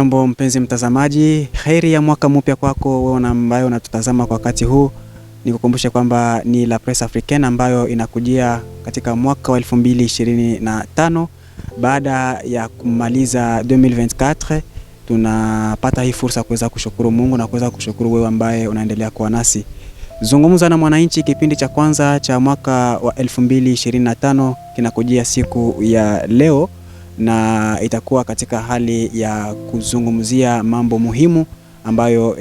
Jambo mpenzi mtazamaji, heri ya mwaka mpya kwako wewe ambaye unatutazama kwa wakati huu. Nikukumbushe kwamba ni La Presse Africaine ambayo inakujia katika mwaka wa 2025 baada ya kumaliza 2024. Tunapata hii fursa kuweza kushukuru Mungu na kuweza kushukuru wewe ambaye unaendelea kuwa nasi. Zungumza na Mwananchi, kipindi cha kwanza cha mwaka wa 2025 kinakujia siku ya leo, na itakuwa katika hali ya kuzungumzia mambo muhimu ambayo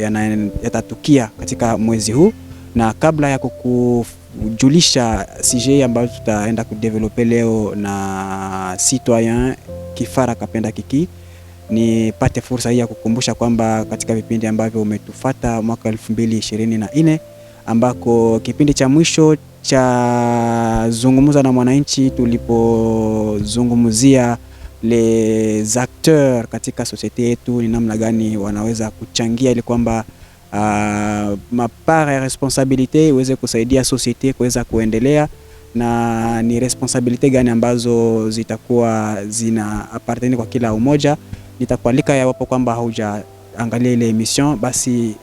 yatatukia katika mwezi huu. Na kabla ya kukujulisha CJ ambayo tutaenda kudevelope leo na citoyen Kifara Kapenda Kiki, nipate fursa hii ya kukumbusha kwamba katika vipindi ambavyo umetufuata mwaka 2024 ambako kipindi cha mwisho cha Zungumza na Mwananchi tulipozungumzia les acteurs katika societe yetu, ni namna gani wanaweza kuchangia ili kwamba mapara ya responsabilite iweze kusaidia societe kuweza kuendelea, na ni responsabilite gani ambazo zitakuwa zina appartenir kwa kila umoja. Nitakualika yawapo kwamba haujaangalia ile emission, basi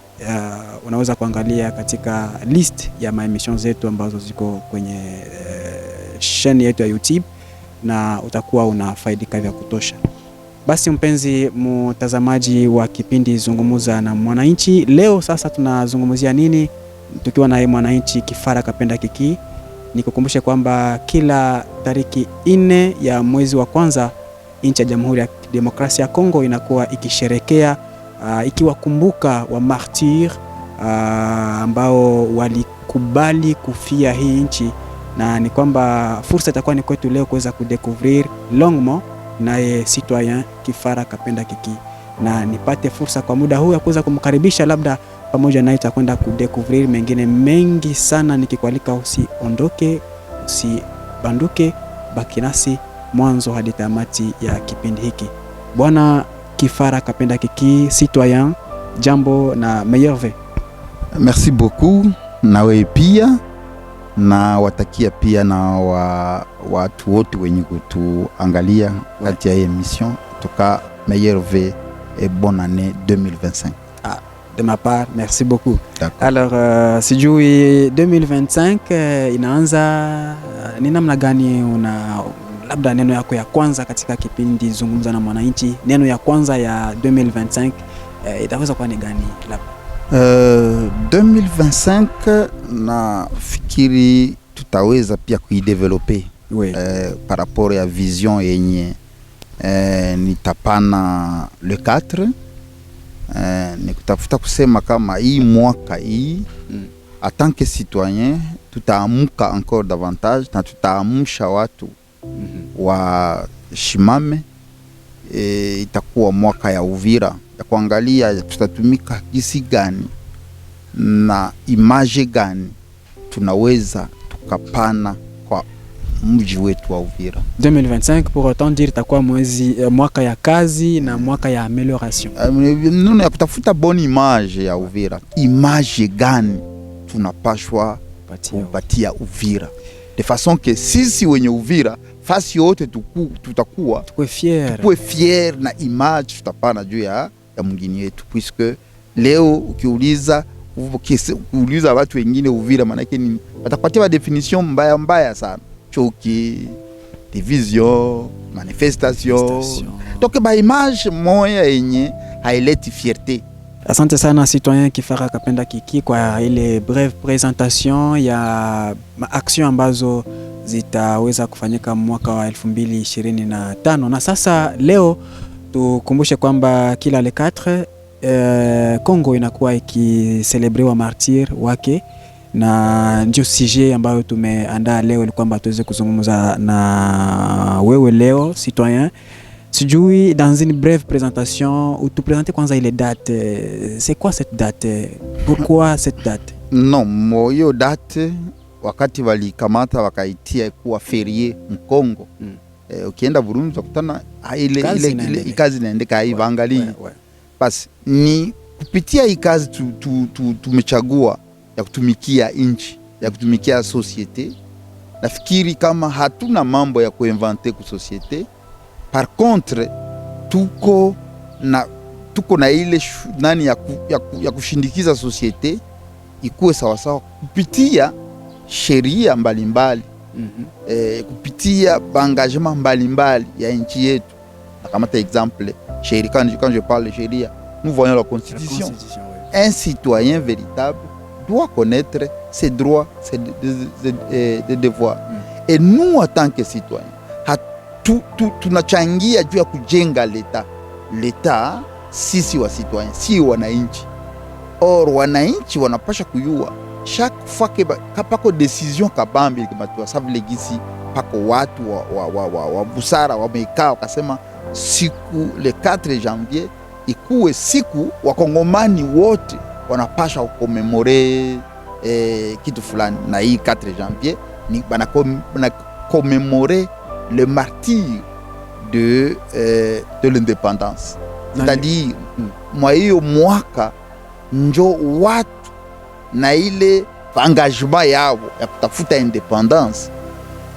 unaweza kuangalia katika list ya maemission zetu ambazo ziko kwenye chaîne yetu ya YouTube, na utakuwa unafaidika vya kutosha. Basi mpenzi mtazamaji wa kipindi Zungumza na Mwananchi, leo sasa tunazungumzia nini tukiwa na Mwananchi Kifara Kapenda Kiki? Nikukumbushe kwamba kila tariki 4 ya mwezi wa kwanza nchi ya Jamhuri ya Demokrasia ya Kongo inakuwa ikisherekea ikiwakumbuka wa martyr ambao walikubali kufia hii nchi, na ni kwamba fursa itakuwa ni kwetu leo kuweza kudécouvrir longuement naye citoyen Kifara Kapenda Kiki, na nipate fursa kwa muda huu ya kuweza kumkaribisha, labda pamoja naye tutakwenda kudécouvrir mengine mengi sana, nikikualika usiondoke, usibanduke, baki nasi mwanzo hadi tamati ya kipindi hiki. Bwana Kifara Kapenda Kiki, citoyen, jambo na meilleur vœu. Merci beaucoup, nawe pia na watakia pia na watu wote wenye kutuangalia kati ya emission. Toka meilleur vœu et bonne année 2025. De ma part, merci beaucoup. Alors, sijui 2025 inaanza, ni namna gani labda neno yako ya kwanza katika kipindi Zungumza na Mwananchi, neno ya kwanza ya 2025 itaweza kuwa ni gani labda? 2025 na fikiri tutaweza pia kuidevelope par rapport ya vision yenye nitapana le 4. Ni kutafuta kusema kama hii mwaka hii en tant que citoyen tutaamuka encore davantage na tutaamusha watu wa shimame. Itakuwa mwaka ya Uvira ya kuangalia tutatumika kisi gani na image gani tunaweza tukapana kwa mji wetu wa Uvira. 2025 pour autant dire itakuwa mwaka ya kazi na mwaka ya amélioration. Nuna ya kutafuta bonne image ya Uvira. Image gani tunapashwa kupatia Uvira de façon que sisi wenye Uvira fasi yote tutakuwa tukue fier na image tutapana juu ya mwingine yetu, puisque leo ukiuliza watu wengine Uvira manake ni watapatia definition mbaya sana: choki, division, manifestation. Donc ba image moya yenye haileti fierté. Asante sana citoyen Kifara Kapenda Kiki kwa ile breve presentation ya action ambazo zitaweza kufanyika mwaka wa 2025. Na sasa leo tukumbushe kwamba kila le 4 Kongo inakuwa ikicelebriwa martyr wake, na ndio CJ ambayo tumeandaa leo ili kwamba tuweze kuzungumza na wewe leo citoyen. Sijui dans une brève présentation ou tu présenter kwanza ile date, c'est quoi cette date? Pourquoi cette date? Non, moyo date wakati walikamata wakaitia kuwa ferie mkongo. Ukienda Burundi ukutana ile kazi inaendeka haivangali. Basi ni kupitia hii kazi tumechagua ya kutumikia inchi, ya kutumikia societe. Nafikiri kama hatuna mambo ya kuinventer ku societe. Par contre tuko na ile nani ya kushindikiza societe ikuwe sawasawa kupitia sheria mbalimbali, kupitia engagement mbalimbali ya nchi yetu. Na kamata exemple sheria, quand je parle de sheria, nous voyons la constitution. Un citoyen véritable doit connaître ses droits, ses devoirs. Et nous, en tant que citoyens, tunachangia juu ya kujenga leta. Leta sisi wa citoyen, si wananchi. Or wananchi wanapasha kuyua chaque fois que kapako decision kabambi kimatua sababu legisi pako watu wa busara wamekaa wakasema siku le 4 janvier ikuwe siku wakongomani wote wanapasha kukomemore kitu fulani, na hii 4 janvier ni bana commémorer le martyre de l'indépendance. C'est-à-dire mwa hiyo mwaka njo watu na ile engagement yao ya kutafuta independance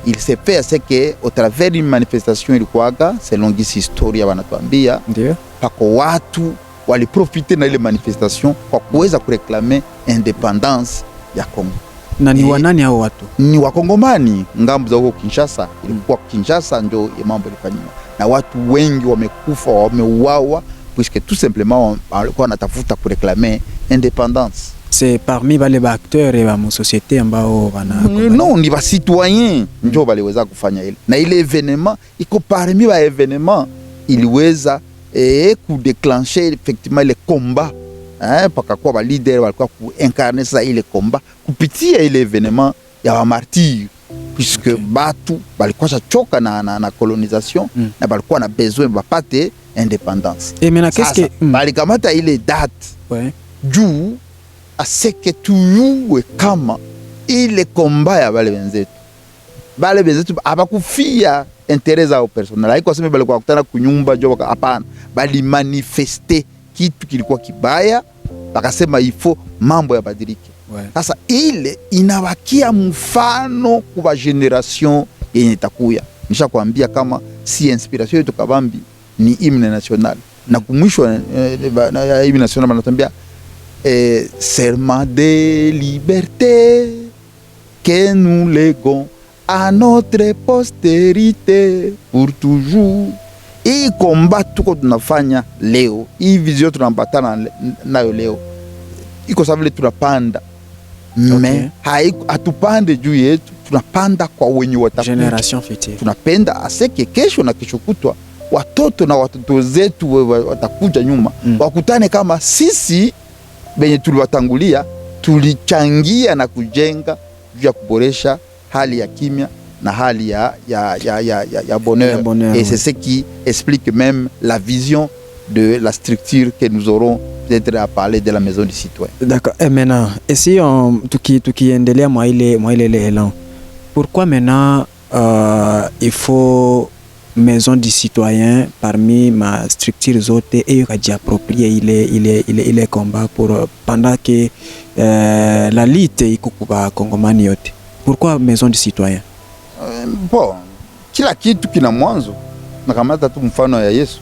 il se fait à ce que au travers d'une manifestation ilikuwaga selon gisi historia wanatuambia, ndio pako watu waliprofite na ile manifestation kwa kuweza kureklame independance ya Kongo. Na ni wanani hao watu? Ni wakongomani ngambo za huko Kinshasa. Ilikuwa Kinshasa ndio mambo ilifanywa, na watu wengi wamekufa, wameuawa puisque tout simplement walikuwa wanatafuta kureklame independance. C'est parmi wale ba acteurs et ba société ambao wana non, ni ba citoyen ndio waliweza kufanya ile, na ile evenement iko parmi ba evenement iliweza kudeclencher effectivement le combat paka kwa ba leader walikuwa kuincarner ça ile combat kupitia ile evenement ya ba martyr, puisque batu balikuwa choka na colonisation na balikuwa na besoin bapate indépendance. Et maintenant qu'est-ce que balikamata ile date juu aseke tuyuwe kama ile komba ya bale benzetu abakufia intérêt zao personnel. Haiko sema balikuwa kukutana kunyumba jo, hapana, bali manifeste kitu kilikuwa kibaya, bakasema ifo mambo ya badilike. Sasa ile inawakia mfano kwa generation yenye itakuya. Nishakwambia kama si inspiration yetu kabambi ni hymne national, na kumwisho ya hymne national banatambia serment de liberté que nous léguons à notre postérité pour toujours. Hii combat tuko tunafanya leo, hii vision tunambatana nayo leo, iko sababu tunapanda me hatupande juu yetu, tunapanda kwa wenye watakuja, generation future. Tunapenda aseke kesho na kesho kutwa watoto na watoto zetu watakuja nyuma wakutane kama sisi benye tuliwatangulia tulichangia na kujenga juu ya kuboresha hali ya kimya na hali ya bonheur. Et c'est ce qui explique même la vision de la structure que nous aurons peut-être à parler de la maison du citoyen. D'accord. Et maintenant, et si tukiendelea mwa ile élan, pourquoi maintenant il faut maison du citoyen parmi ma structure zote et kajiapproprier ile combat pour pendant que la lutte iko kwa Kongomani yote? Pourquoi maison du citoyen? Bon, kila kitu kina mwanzo. Nakamata tu mfano ya Yesu.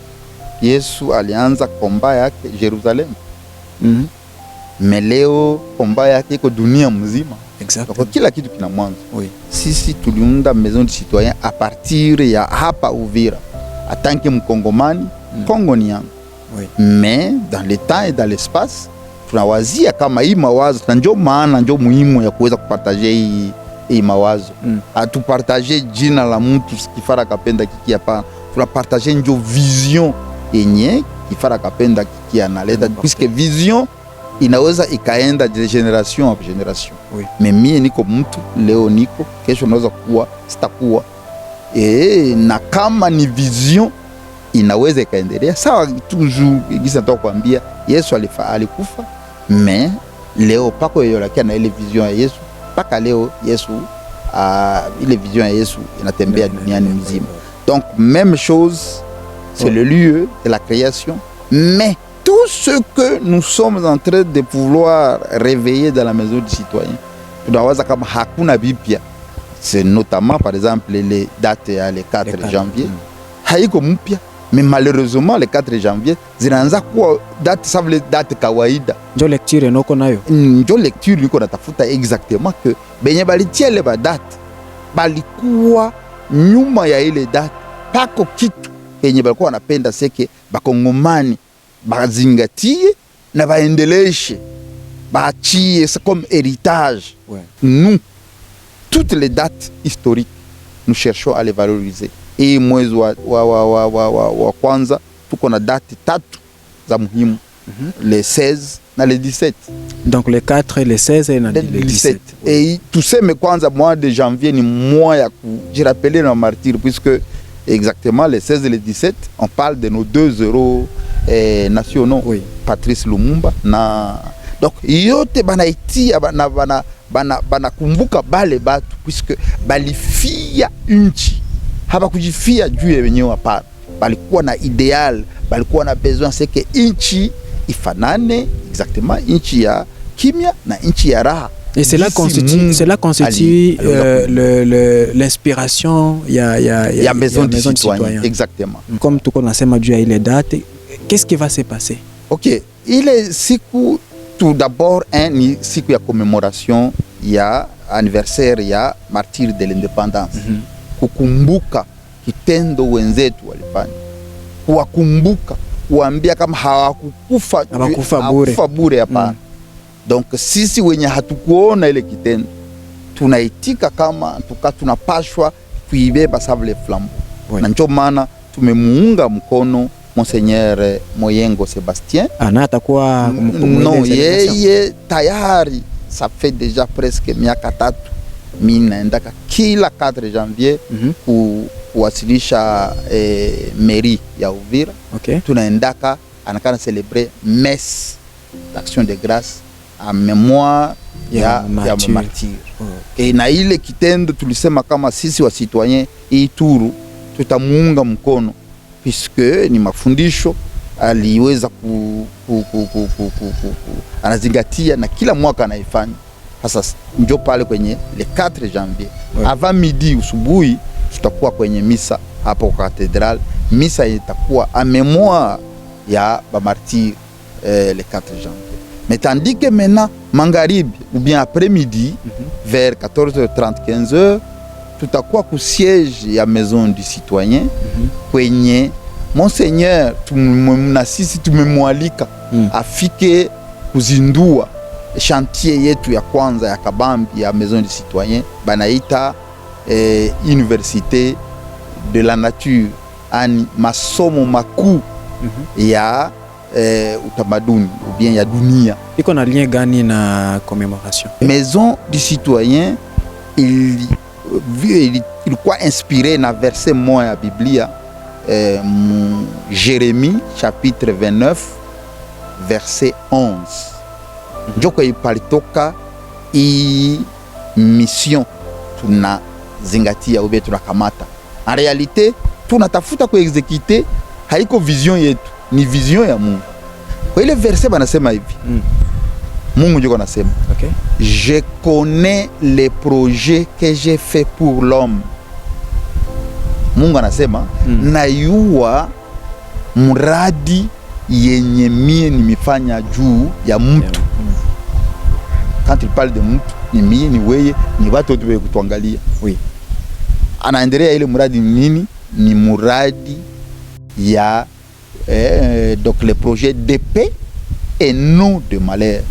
Yesu alianza komba yake Jerusalem. Leo komba yake iko dunia mzima. Exactement. Kila kitu kina mwanzo. Oui. Sisi tuliunda maison du citoyen à partir ya hapa Uvira. En tant que mkongomani, Kongo ni yangu. Oui. Mais dans le temps et dans l'espace, tunawazia kama hii mawazo, na ndio maana ndio muhimu ya kuweza kupartager hii mawazo. Atupartager jina la mtu Kifara Kapenda Kiki, hapana. Tunapartager ndio vision yenye Kifara Kapenda Kiki analeta, puisque vision inaweza ikaenda de generation en generation. Oui. Mais mie niko mtu leo, niko kesho naweza kuwa sitakuwa. Na kama ni vision inaweza ikaendelea sawa. Toujours gisa natoka kuambia Yesu alikufa, mais leo pako yeye lakia na ile vision ya Yesu paka leo Yesu ile vision ya Yesu inatembea duniani mzima. Donc même chose, c'est le lieu de la création, mais tout ce que nous sommes en train de pouvoir réveiller dans la maison du citoyen, tunawaza kama hakuna bipya. C'est notamment par exemple les dates ya le 4 janvier. Haiko mpya, mais malheureusement le 4 janvier zinaanza kuwa date savile date kawaida. Njo lecture noko nayo, njo lecture niko natafuta exactement que benye balitia ile ba date balikuwa nyuma ya ile date, pako kitu kenye balikuwa wanapenda seke bakongomani bazingatie na baendeleshe baachie, c'est comme héritage. Ouais. Nous, toutes les dates historiques, nous cherchons à les valoriser. Et mwezi wa kwanza tuko na date tatu za muhimu, les 16 na les 17. Donc les 4, les 16 et les 17. Et tuseme kwanza mois de janvier ni mois ya kujirappeler na martyrs, puisque exactement les 16 et les 17, on parle de nos 2 héros nationaux, oui. Patrice Lumumba na donc yote banaitia bana kumbuka bale batu, puisque balifia nchi, haba kujifia juu ya wenyewe, hapana, balikuwa na ideal, balikuwa na besoin seke nchi ifanane exactement, nchi ya kimya na nchi ya raha. Et cela constitue l'inspiration ya maison du citoyen. Exactement. Comme tout nasema juu ya ile date, qu'est-ce qui va se passer? Ok, ile siku tout d'abord ni siku ya commémoration ya anniversaire ya martyr de l'indépendance. Kukumbuka kitendo wenzetu walifanya, kuwakumbuka, kuambia kama hawakufa bure, hapana. Donc sisi wenye hatukuona ile kitendo tunaitika kama tunapashwa kuibeba savile flambo. Na ndio maana tumemuunga mkono Monseigneur Moyengo Sébastien. Ana atakuwa non, yeye tayari ça fait déjà presque miaka 3 mimi naendaka kila 4 janvier kuwasilisha mairie ya Uvira. Okay. Tunaendaka anakana célébrer messe d'action de grâce en mémoire ya martyr. Et na ile kitendo tulisema kama sisi wa citoyen Ituru tutamuunga mkono, puisque ni mafundisho aliweza anazingatia na kila mwaka anaifanya. Sasa ndio pale kwenye le 4 janvier avant midi usubuhi tutakuwa kwenye misa hapo kwa cathédrale. Misa itakuwa en mémoire ya ba martyr le 4 janvier. Mais tandis que maintenant magharibi ou bien après-midi vers 14h30 15h tutakuwa ku siège ya maison du citoyen kwenye Monseigneur na sisi tumemwalika afike kuzindua chantier yetu ya kwanza ya kabambi ya maison du citoyen, banaita université de la nature, ani masomo makuu ya utamaduni ou bien ya dunia. Iko na lien gani na commémoration? Maison du citoyen ilikuwa inspiré na verset moja ya Biblia, Jérémie chapitre 29 verset 11. Njoko ipalitoka i mission tunazingatia ube tunakamata. En réalité tunatafuta kuexécuter, haiko vision yetu, ni vision ya Mungu. Kwa ile verset banasema hivi, Mungu njoko anasema, okay. Je connais les projets que j'ai fait pour l'homme. Mungu anasema nayua mradi yenye mie nimefanya juu ya mtu. Quand il parle de mtu, ni mie, ni weye, ni watu wote wewe kutuangalia. Oui. Anaendelea ile mradi nini? Ni mradi ya donc le projet de paix et non de malheur.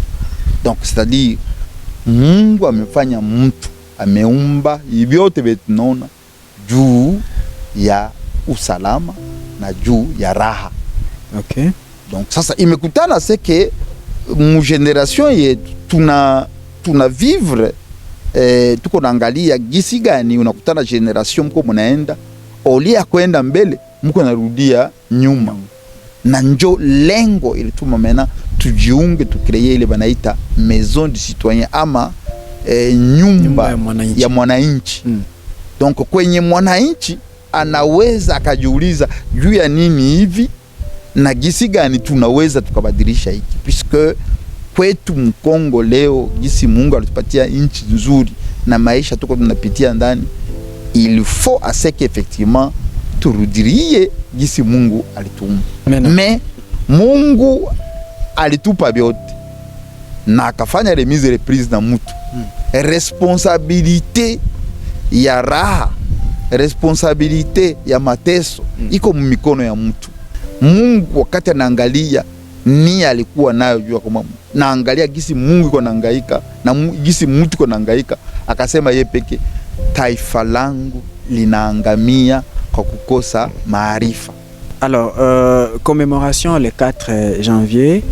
Donc c'est-à-dire Mungu amefanya mtu, ameumba vyote vitunaona juu ya usalama na juu ya raha. Okay. Donc sasa imekutana seke mu generation yetu tuna vivre tuko naangalia gisi gani unakutana generation mko mnaenda olia kwenda mbele mko narudia nyuma. Na njo lengo ilituma mena tujiunge tukreye ile banaita maison du citoyen ama nyumba ya mwananchi. Donc kwenye mwananchi anaweza akajiuliza juu ya nini hivi na gisi gani tunaweza tukabadilisha hiki, puisque kwetu Mkongo leo gisi Mungu alitupatia nchi nzuri na maisha tuko tunapitia ndani, il faut assez effectivement turudirie gisi Mungu alituma. Mais Mungu alitupa vyote na akafanya remise reprise na mtu. Responsabilite ya raha, responsabilite ya mateso iko mumikono ya mtu. Mungu wakati anaangalia ni alikuwa nayo jua kama naangalia gisi Mungu iko nahangaika na gisi mtu iko nahangaika, akasema yeye peke taifa langu linaangamia kwa kukosa maarifa. Alors, commémoration le 4 janvier,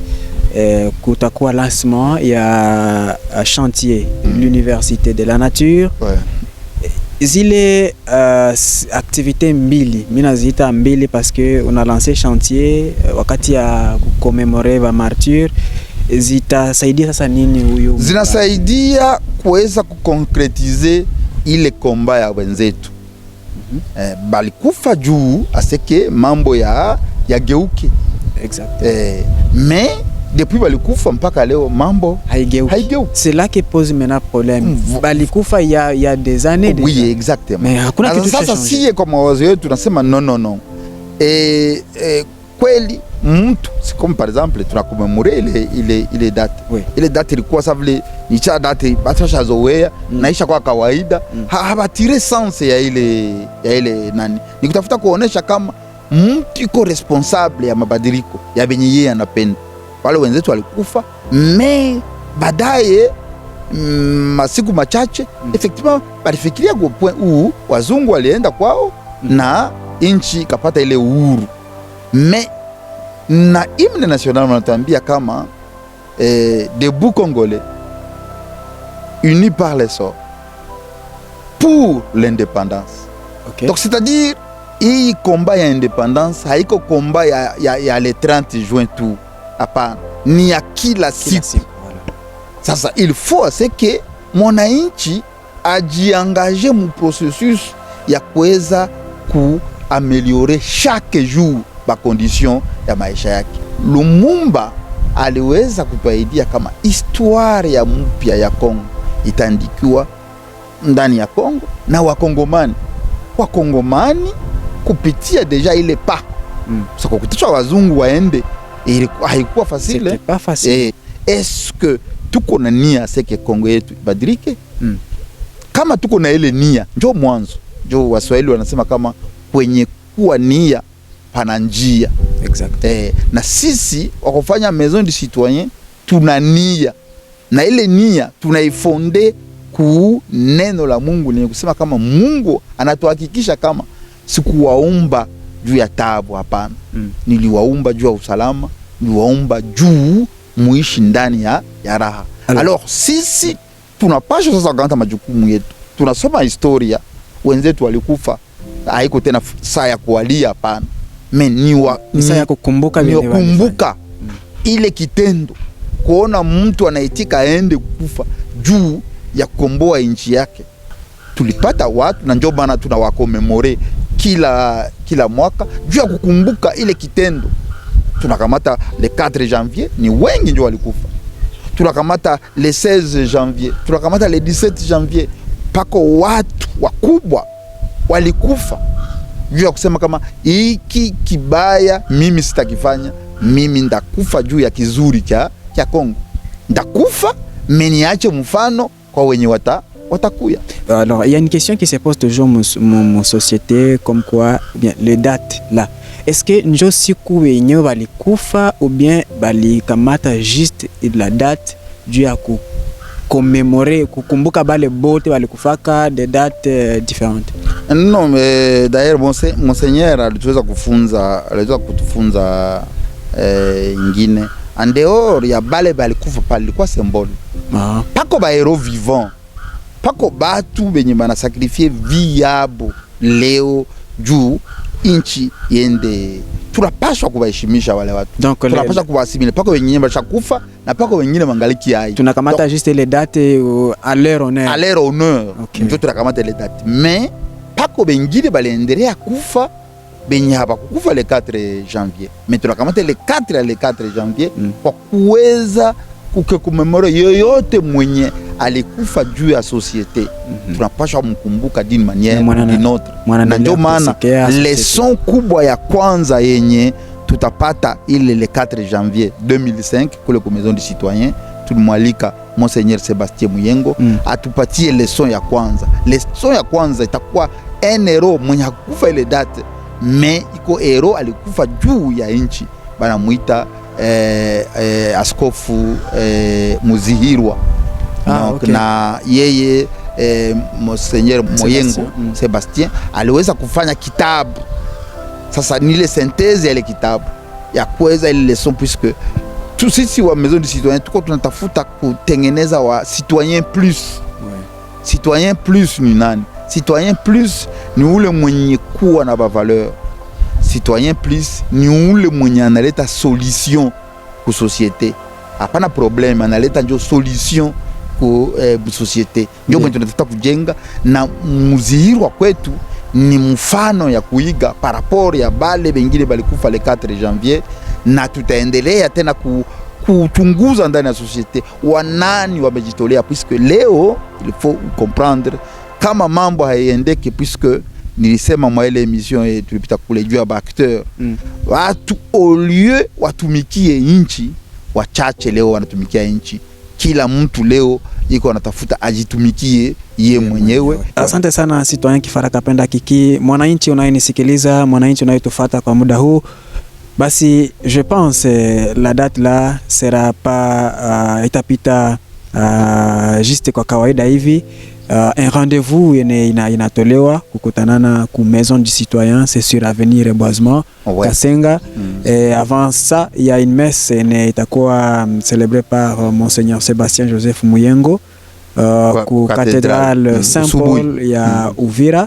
kutakuwa lancement ya chantier l'université de la nature. Ouais. Zile activité mbili, mina zita mbili parce que on a lancé chantier wakati ya commémorer ba martyr. Zitasaidia sasa nini huyu? Zinasaidia kuweza kukonkretize ile komba ya wenzetu. Balikufa juu aseke mambo ya geuke. Exact. Mais depuis balikufa mpaka leo mambo haigeuki. C'est là que pose maintenant problème. Balikufa il y a des années déjà. Oui, exactement. Mais hakuna kitu cha sasa sie kwa mawazo yetu tunasema non. Kweli mtu comme par exemple tunakomemore ile date. Oui. Ile date ilikuwa sa vile nicha date batasha zoea naisha kwa kawaida. Habatire sense ya ile nani. Nikutafuta kuonesha kama mtu iko responsable ya mabadiliko ya benye yeye anapenda. Wale wenzetu walikufa mais baadaye masiku machache effectivement balifikiria kwa point huu wazungu walienda kwao na inchi kapata ile uhuru. Mais na hymne national wanatuambia kama debout congolais unis par les sorts pour l'indépendance. Okay. Donc c'est-à-dire hii komba ya indépendance haiko komba ya le 30 juin tu. Hapana, ni ya kila siku. Voilà. Sasa il faut c'est que mwananchi ajiangaje mu processus ya kuweza kuaméliorer chaque jour ba condition ya maisha yake. Lumumba aliweza kutuaidia kama histoire ya mpya ya Kongo itaandikiwa ndani ya Kongo na wakongomani kupitia deja ile pa. Sasa kukutisha wazungu waende haikuwa facile. C'était pas facile. Est-ce que tuko na nia seke Kongo yetu ibadilike? Kama tuko na ile nia, njoo mwanzo. Njoo Waswahili wanasema kama kwenye kuwa nia pana njia. Exact. Na sisi wakufanya maison du citoyen tuna nia. Na ile nia tunaifonde ku neno la Mungu ni kusema kama Mungu anatuhakikisha kama sikuwaumba juu ya taabu, hapana. Niliwaumba juu ya usalama, niliwaumba juu muishi ndani ya raha. Alors sisi tunapaswa sasa kuanza majukumu yetu. Tunasoma historia, wenzetu walikufa, haiko tena saa ya kualia, hapana. Ni saa ya kukumbuka ile kitendo, kuona mtu anaitika aende kufa juu ya kukomboa nchi yake. Tulipata watu na njoo bana tunawakomemore kila mwaka juu ya kukumbuka ile kitendo. Tunakamata le 4 janvier ni wengi ndio walikufa. Tunakamata le 16 janvier, tunakamata le 17 janvier, pako watu wakubwa walikufa juu ya kusema kama hiki kibaya mimi sitakifanya, mimi ndakufa juu ya kizuri cha Kongo. Ndakufa meniache mfano kwa wenye watakuya. Alors il y a une question qui se pose toujours mon société, comme quoi bien les dates là. Est-ce que njo siku wenyewe walikufa ou bien balikamata juste la date juu ya commémorer, kukumbuka bale bote walikufaka des dates différentes? Non, mais d'ailleurs monseigneur aliweza kutufunza ingine en dehors ya bale balikufa pale kwa symbole. Pako ba héros vivants, pako batu benye bana sacrifier vie yabo leo juu inchi yende. Tunapaswa kubaheshimisha wale watu. Donc tunapaswa kuwasimile. Pako wengine bashakufa na pako wengine mangaliki hai. Tunakamata juste les dates à leur honneur. À leur honneur. Ndio tunakamata les dates. Mais pako wengine baliendelea kufa benye hapa kufa le 4 janvier. Mais tunakamata le 4 janvier kwa kuweza kukomemora yoyote mwenye alikufa juu ya societe, tunapaswa mkumbuka d'une manière d'une autre. Na ndio maana leçon kubwa ya kwanza yenye tutapata ile le 4 janvier 2005 kule kwa Maison du Citoyen, tulimwalika Monseigneur Sebastien Muyengo atupatie leçon ya kwanza. Leçon ya kwanza itakuwa un héros mwenye hakufa ile date, mais iko héros alikufa juu ya nchi, bana muita Askofu Muzihirwa. Okay. Na yeye Monseigneur Muyengo Sebastien aliweza kufanya kitabu. Sasa ni ile synthèse ya ile kitabu ya kuweza ile leçon, puisque tout sisi wa Maison du Citoyen tuko tunatafuta kutengeneza wa citoyen plus. Citoyen plus ni nani? Citoyen plus ni ule mwenye kuwa na ba valeur. Citoyen plus ni ule mwenye analeta solution ku societe. Hapana problème, analeta ndio solution ku societe. Ndio mwenye tunatafuta kujenga, na Muzihirwa kwetu ni mfano ya kuiga par rapport ya bale bengine balikufa le 4 janvier, na tutaendelea tena kuchunguza ndani ya societe wanani wamejitolea, puisque leo il faut comprendre kama mambo haiendeke, puisque nilisema mwa ile emission yetu tulipita kule juu ya acteur watu au lieu watumikie nchi, wachache leo wanatumikia nchi. Kila mtu leo iko anatafuta ajitumikie ye mwenyewe. Asante sana Citoyen Kifara Kapenda Kiki, mwananchi unayenisikiliza, mwananchi unayetufuata kwa muda huu. Basi je pense la date là sera pas itapita juste kwa kawaida hivi. Un rendez-vous inatolewa kukutanana ku Maison du Citoyen, c'est sur avenue Reboisement Kasenga. Et avant ça, il y a une messe itakuwa célébrée par Monseigneur Sébastien Joseph Muyengo ku cathédrale Saint-Paul ya Uvira.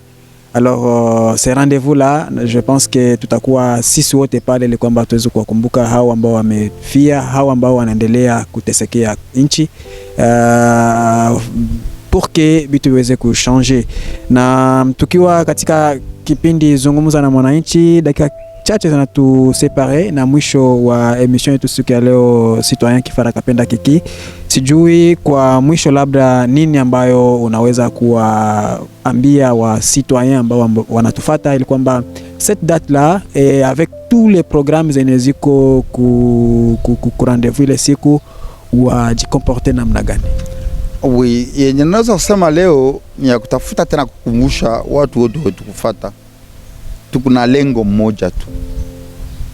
Alors ces rendez-vous là, je pense que tutakuwa sisi wote pale ili kwamba tuweze kuwakumbuka hao ambao wamefia, hao ambao wanaendelea kutesekea nchi, pour que bitu biweze kuchanger. Na tukiwa katika kipindi Zungumza na Mwananchi, dakika chache zinatusepare na mwisho wa emission yetu siku ya leo, Citoyen Kifara Kapenda Kiki. Sijui kwa mwisho labda nini ambayo unaweza kuwaambia wa citoyen ambao wanatufuata, ili kwamba cette date là et avec tous les programmes zeneziko ku rendez-vous ile siku wajikomporte namna gani? Oui, yenye naweza kusema leo ni ya kutafuta tena kukumbusha watu wote wetu kufuata. Tukuna lengo moja tu.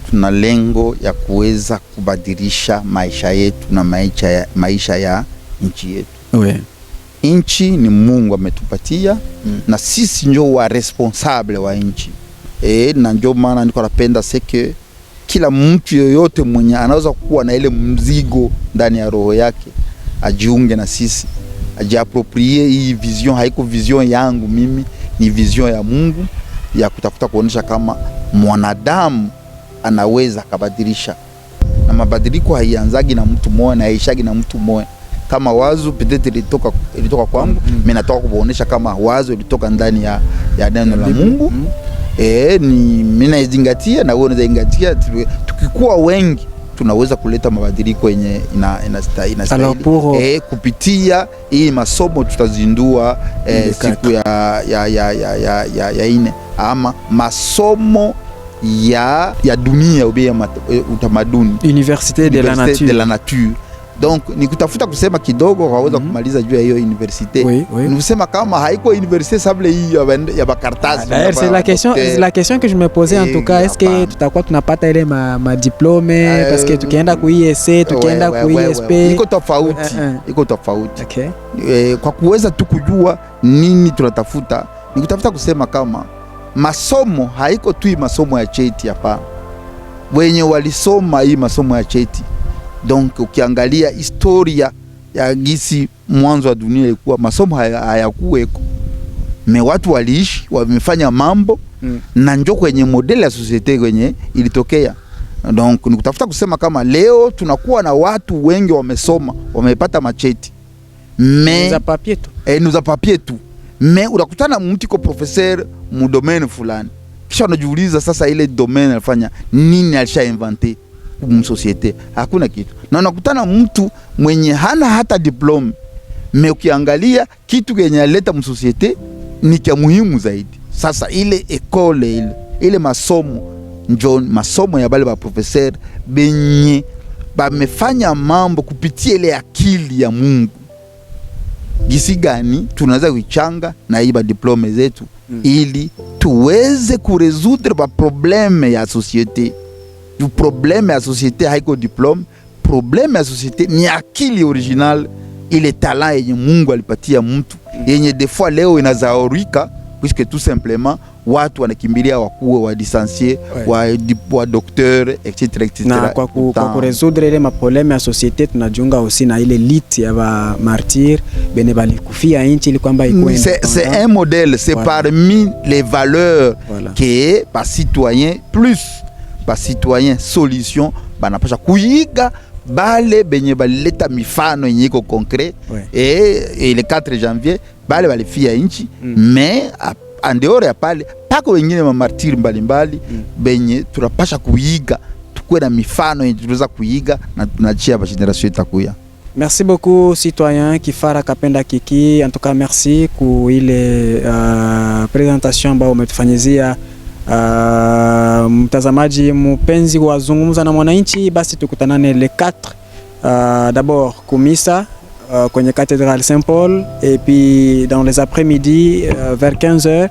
Tuna lengo ya kuweza kubadilisha maisha yetu na maisha ya nchi yetu. Oui. Nchi ni Mungu ametupatia na sisi ndio wa responsable wa nchi. Na ndio maana niko napenda seke kila mtu yoyote mwenye anaweza kuwa na ile mzigo ndani ya roho yake ajiunge na sisi, ajiaproprie hii vision. Haiko vision yangu mimi, ni vision ya Mungu ya kutafuta kuonesha kama mwanadamu anaweza kabadilisha, na mabadiliko haianzagi na mtu mmoja na haishagi na mtu mmoja. Kama wazo peut-être ilitoka kwangu, mimi nataka kuonesha kama wazo ilitoka ndani ya neno la Mungu. Ni mimi nazingatia na wewe unazingatia. Tukikuwa wengi tunaweza kuleta mabadiliko yenye inastahili. Kupitia hii masomo tutazindua siku ya ine, ama masomo ya dunia ubia utamaduni, Université de la Nature. Donc ni kutafuta kusema kidogo waweza kumaliza juu ya hiyo université. Ni kusema kama haiko université sable hii ya bakartazi. D'ailleurs c'est la question que je me posais en tout cas, est-ce que tutakuwa tunapata ile ma diplôme parce que tukienda ku IEC tukienda ku ISP iko tofauti. Okay. Kwa kuweza tukujua nini tunatafuta, ni kutafuta kusema kama masomo haiko tu masomo ya cheti hapa. Wenye walisoma hii masomo ya cheti, donc ukiangalia historia ya gisi mwanzo wa dunia ilikuwa, masomo hayakuweko, me watu waliishi wamefanya mambo na njoo kwenye modeli ya societe kwenye ilitokea. Donc ni kutafuta kusema kama leo tunakuwa na watu wengi wamesoma, wamepata macheti, nous a papier tu nous a papier tu, me unakutana mtu ko professeur mu domaine fulani, kisha unajiuliza sasa ile domaine alifanya nini, alisha inventer societe? Hakuna kitu. Na unakutana mtu mwenye hana hata diploma, Me ukiangalia kitu kenye aleta msosiete ni kia muhimu zaidi. Sasa ile ekole ile masomo njon masomo ya bale ba professeur benye bamefanya mambo kupitia ile akili ya Mungu. Gisi gani tunaweza kuichanga na hii ba diplome zetu ili tuweze kuresoudre ba probleme ya societe. Du probleme ya societe haiko diplome, probleme ya societe ni akili original, ile talent yenye Mungu alipatia mtu yenye des fois leo inazaurika puisque tout simplement watu wanakimbilia wakuwe wa licencié wa docteur etc. Na kwa kuresoudre ile maprobleme ya societe tunajiunga aussi na ile lit ya ba martyr bene balikufia inchi ili kwamba ikuwe. C'est un modèle, c'est parmi les valeurs que ba citoyen plus ba citoyen solution banapasha kuiga bale benye baleta mifano yenye iko concret et le 4 janvier bale balifia inchi mais en dehors ya pale pako wengine ma martyr mbalimbali benye tunapasha kuiga tukue na mifano yenye tunaweza kuiga na tunachia ba generation itakuya. Merci beaucoup citoyen Kifara Kapenda Kiki, en tout cas merci pour ile presentation ambayo umetufanyizia. Mtazamaji mpenzi wa Zungumza na Mwananchi, basi tukutanane le 4 d'abord kumisa kwenye cathédrale Saint-Paul et puis dans les après-midi vers 15h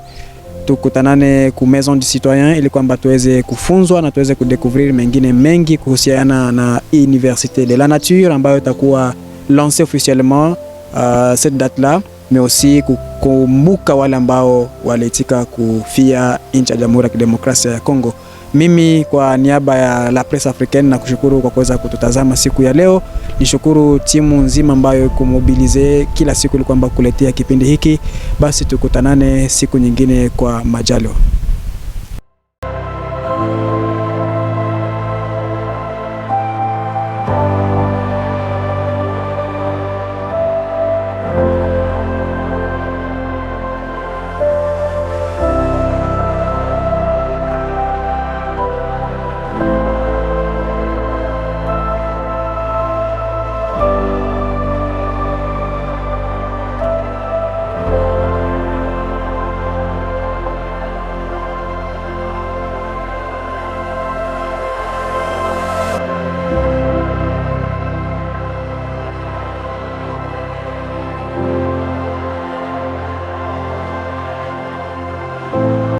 tukutanane ku maison du citoyen ili kwamba tuweze kufunzwa na tuweze kudécouvrir mengine mengi kuhusiana na Université de la Nature ambayo itakuwa lancée officiellement cette date là, mais aussi kukumbuka wale ambao waliitika kufia nchi ya Jamhuri ya Kidemokrasia ya Kongo. Mimi kwa niaba ya La Presse Africaine na kushukuru kwa kuweza kututazama siku ya leo. Nishukuru timu nzima ambayo kumobilize kila siku ili kwamba kuletea kipindi hiki. Basi tukutanane siku nyingine kwa majaliwa.